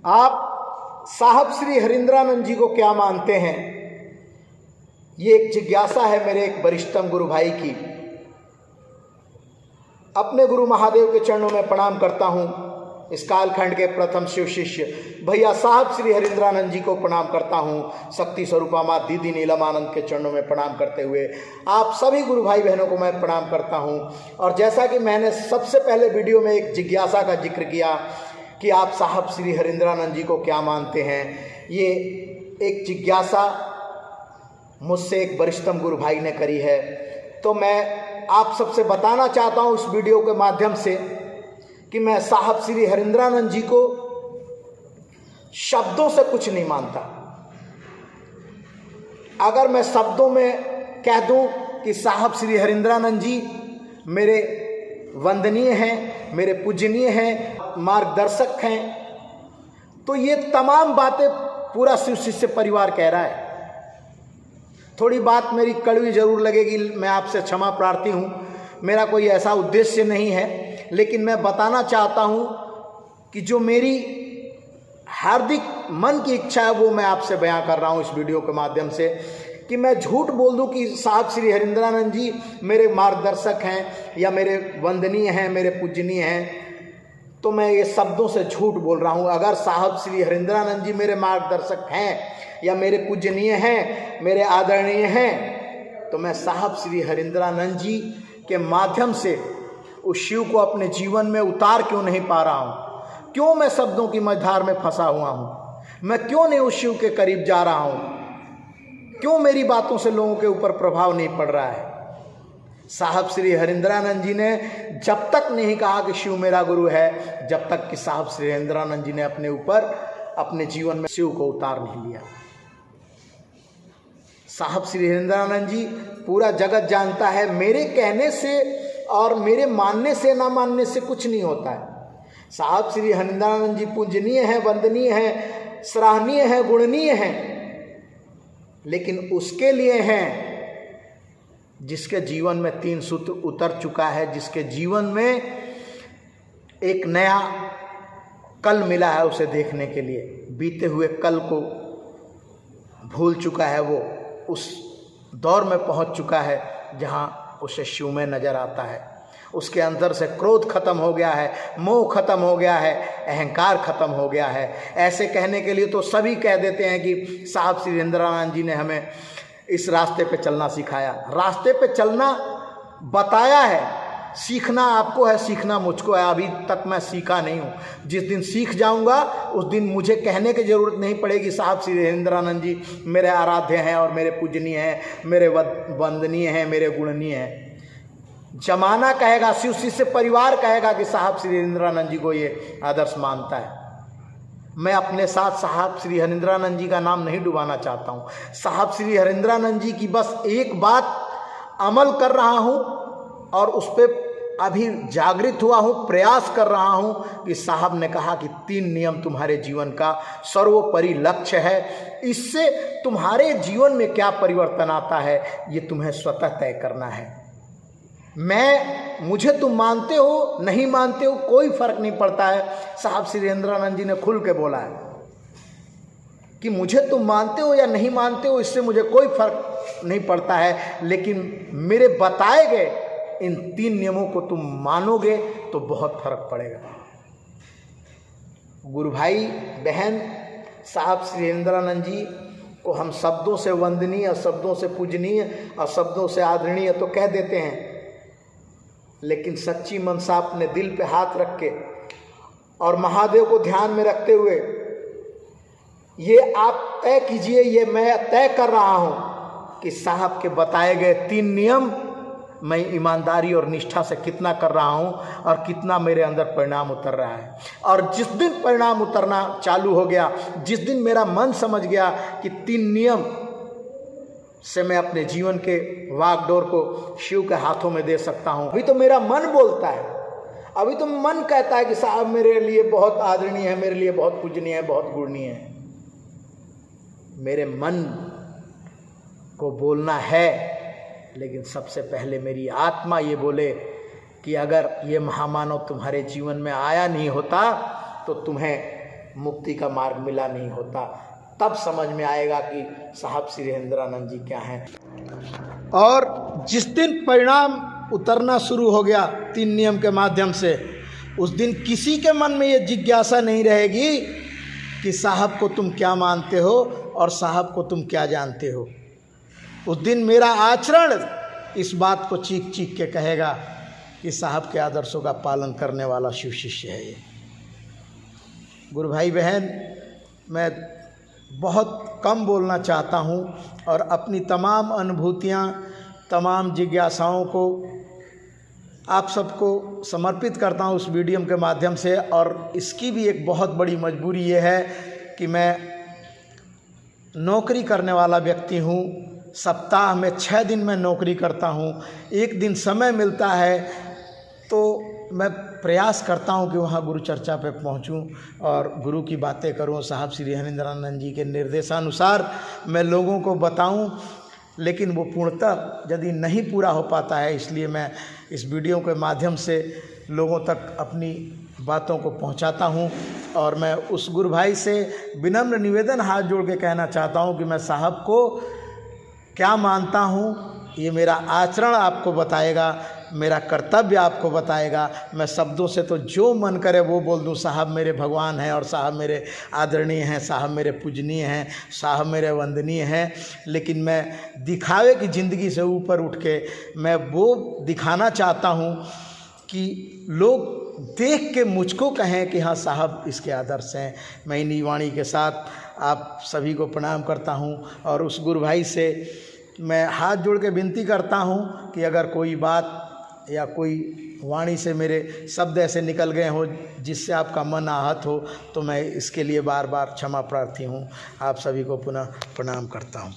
आप साहब श्री हरिंद्रानंद जी को क्या मानते हैं? ये एक जिज्ञासा है मेरे एक वरिष्ठतम गुरु भाई की। अपने गुरु महादेव के चरणों में प्रणाम करता हूँ। इस कालखंड के प्रथम शिव शिष्य भैया साहब श्री हरिंद्रानंद जी को प्रणाम करता हूँ। शक्ति स्वरूपा माँ दीदी नीलम आनंद के चरणों में प्रणाम करते हुए आप सभी गुरु भाई बहनों को मैं प्रणाम करता हूँ। और जैसा कि मैंने सबसे पहले वीडियो में एक जिज्ञासा का जिक्र किया कि आप साहब श्री हरिंद्रानंद जी को क्या मानते हैं, ये एक जिज्ञासा मुझसे एक वरिष्ठतम गुरु भाई ने करी है। तो मैं आप सबसे बताना चाहता हूँ इस वीडियो के माध्यम से कि मैं साहब श्री हरिंद्रानंद जी को शब्दों से कुछ नहीं मानता। अगर मैं शब्दों में कह दूं कि साहब श्री हरिंद्रानंद जी मेरे वंदनीय हैं, मेरे पूजनीय हैं, मार्गदर्शक हैं, तो ये तमाम बातें पूरा शिव शिष्य परिवार कह रहा है। थोड़ी बात मेरी कड़वी जरूर लगेगी, मैं आपसे क्षमा प्रार्थी हूँ। मेरा कोई ऐसा उद्देश्य नहीं है, लेकिन मैं बताना चाहता हूँ कि जो मेरी हार्दिक मन की इच्छा है वो मैं आपसे बयां कर रहा हूँ इस वीडियो के माध्यम से। कि मैं झूठ बोल दूं कि साहब श्री हरिंद्रानंद जी मेरे मार्गदर्शक हैं या मेरे वंदनीय हैं, मेरे पूजनीय हैं, तो मैं ये शब्दों से झूठ बोल रहा हूँ। अगर साहब श्री हरिंद्रानंद जी मेरे मार्गदर्शक हैं या मेरे पूजनीय हैं, मेरे आदरणीय हैं, तो मैं साहब श्री हरिंद्रानंद जी के माध्यम से उस शिव को अपने जीवन में उतार क्यों नहीं पा रहा हूँ? क्यों मैं शब्दों की मझधार में फंसा हुआ हूँ? मैं क्यों नहीं उस शिव के करीब जा रहा हूँ? क्यों मेरी बातों से लोगों के ऊपर प्रभाव नहीं पड़ रहा है? साहब श्री हरिंद्रानंद जी ने जब तक नहीं कहा कि शिव मेरा गुरु है, जब तक कि साहब श्री हरिंद्रानंद जी ने अपने ऊपर अपने जीवन में शिव को उतार नहीं लिया। साहब श्री हरिंद्रानंद जी पूरा जगत जानता है, मेरे कहने से और मेरे मानने से ना मानने से कुछ नहीं होता है। साहब श्री हरिंद्रानंद जी पूजनीय हैं, वंदनीय हैं, सराहनीय हैं, गुणनीय हैं, लेकिन उसके लिए हैं जिसके जीवन में 3 सूत्र उतर चुका है, जिसके जीवन में एक नया कल मिला है उसे देखने के लिए। बीते हुए कल को भूल चुका है, वो उस दौर में पहुंच चुका है जहां उसे शिव में नजर आता है। उसके अंदर से क्रोध खत्म हो गया है, मोह खत्म हो गया है, अहंकार खत्म हो गया है। ऐसे कहने के लिए तो सभी कह देते हैं कि साहब श्री हरिंद्रानंद जी ने हमें इस रास्ते पे चलना सिखाया। रास्ते पे चलना बताया है, सीखना आपको है, सीखना मुझको है। अभी तक मैं सीखा नहीं हूँ। जिस दिन सीख जाऊँगा उस दिन मुझे कहने की ज़रूरत नहीं पड़ेगी साहब श्री हरिंद्रानंद जी मेरे आराध्य हैं और मेरे पूजनीय हैं, मेरे वंदनीय हैं, मेरे गुणनीय हैं। जमाना कहेगा, शिव शिष्य परिवार कहेगा कि साहब श्री हरिंद्रानंद जी को ये आदर्श मानता है। मैं अपने साथ साहब श्री हरिंद्रानंद जी का नाम नहीं डुबाना चाहता हूँ। साहब श्री हरिंद्रानंद जी की बस एक बात अमल कर रहा हूँ और उस पर अभी जागृत हुआ हूँ, प्रयास कर रहा हूँ कि साहब ने कहा कि 3 नियम तुम्हारे जीवन का सर्वोपरि लक्ष्य है। इससे तुम्हारे जीवन में क्या परिवर्तन आता है ये तुम्हें स्वतः तय करना है। मुझे तुम मानते हो नहीं मानते हो कोई फर्क नहीं पड़ता है। साहब श्री हरिंद्रानंद जी ने खुल के बोला है कि मुझे तुम मानते हो या नहीं मानते हो इससे मुझे कोई फर्क नहीं पड़ता है, लेकिन मेरे बताए गए इन 3 नियमों को तुम मानोगे तो बहुत फर्क पड़ेगा। गुरु भाई बहन, साहब श्री हरिंद्रानंद जी को हम शब्दों से वंदनीय, शब्दों से पूजनीय और शब्दों से आदरणीय तो कह देते हैं, लेकिन सच्ची मनसा अपने दिल पे हाथ रख के और महादेव को ध्यान में रखते हुए ये आप तय कीजिए, ये मैं तय कर रहा हूँ कि साहब के बताए गए 3 नियम मैं ईमानदारी और निष्ठा से कितना कर रहा हूँ और कितना मेरे अंदर परिणाम उतर रहा है। और जिस दिन परिणाम उतरना चालू हो गया, जिस दिन मेरा मन समझ गया कि 3 नियम से मैं अपने जीवन के वागडोर को शिव के हाथों में दे सकता हूँ, अभी तो मेरा मन बोलता है, अभी तो मन कहता है कि साहब मेरे लिए बहुत आदरणीय है, मेरे लिए बहुत पूजनीय है, बहुत गुणनीय है। मेरे मन को बोलना है, लेकिन सबसे पहले मेरी आत्मा ये बोले कि अगर ये महामानव तुम्हारे जीवन में आया नहीं होता तो तुम्हें मुक्ति का मार्ग मिला नहीं होता। तब समझ में आएगा कि साहब श्री हरिंद्रानंद जी क्या हैं। और जिस दिन परिणाम उतरना शुरू हो गया 3 नियम के माध्यम से, उस दिन किसी के मन में ये जिज्ञासा नहीं रहेगी कि साहब को तुम क्या मानते हो और साहब को तुम क्या जानते हो। उस दिन मेरा आचरण इस बात को चीख चीख के कहेगा कि साहब के आदर्शों का पालन करने वाला शिव शिष्य है ये। गुरु भाई बहन, मैं बहुत कम बोलना चाहता हूँ और अपनी तमाम अनुभूतियाँ, तमाम जिज्ञासाओं को आप सबको समर्पित करता हूँ उस वीडियो के माध्यम से। और इसकी भी एक बहुत बड़ी मजबूरी ये है कि मैं नौकरी करने वाला व्यक्ति हूँ। सप्ताह में 6 दिन मैं नौकरी करता हूँ। एक दिन समय मिलता है तो मैं प्रयास करता हूँ कि वहाँ गुरु चर्चा पे पहुँचूँ और गुरु की बातें करूँ, साहब श्री हरिंद्रानंद जी के निर्देशानुसार मैं लोगों को बताऊँ। लेकिन वो पूर्णतः यदि नहीं पूरा हो पाता है, इसलिए मैं इस वीडियो के माध्यम से लोगों तक अपनी बातों को पहुंचाता हूं। और मैं उस गुरु भाई से विनम्र निवेदन हाथ जोड़ के कहना चाहता हूं कि मैं साहब को क्या मानता हूं, ये मेरा आचरण आपको बताएगा, मेरा कर्तव्य आपको बताएगा। मैं शब्दों से तो जो मन करे वो बोल दूं, साहब मेरे भगवान हैं और साहब मेरे आदरणीय हैं, साहब मेरे पूजनीय हैं, साहब मेरे वंदनीय हैं। लेकिन मैं दिखावे की ज़िंदगी से ऊपर उठ के मैं वो दिखाना चाहता हूँ कि लोग देख के मुझको कहें कि हाँ साहब इसके आदर्श हैं। मैं इन्हीं वाणी के साथ आप सभी को प्रणाम करता हूँ और उस गुरु भाई से मैं हाथ जोड़ के विनती करता हूँ कि अगर कोई बात या कोई वाणी से मेरे शब्द ऐसे निकल गए हो जिससे आपका मन आहत हो, तो मैं इसके लिए बार बार क्षमा प्रार्थी हूँ। आप सभी को पुनः प्रणाम करता हूँ।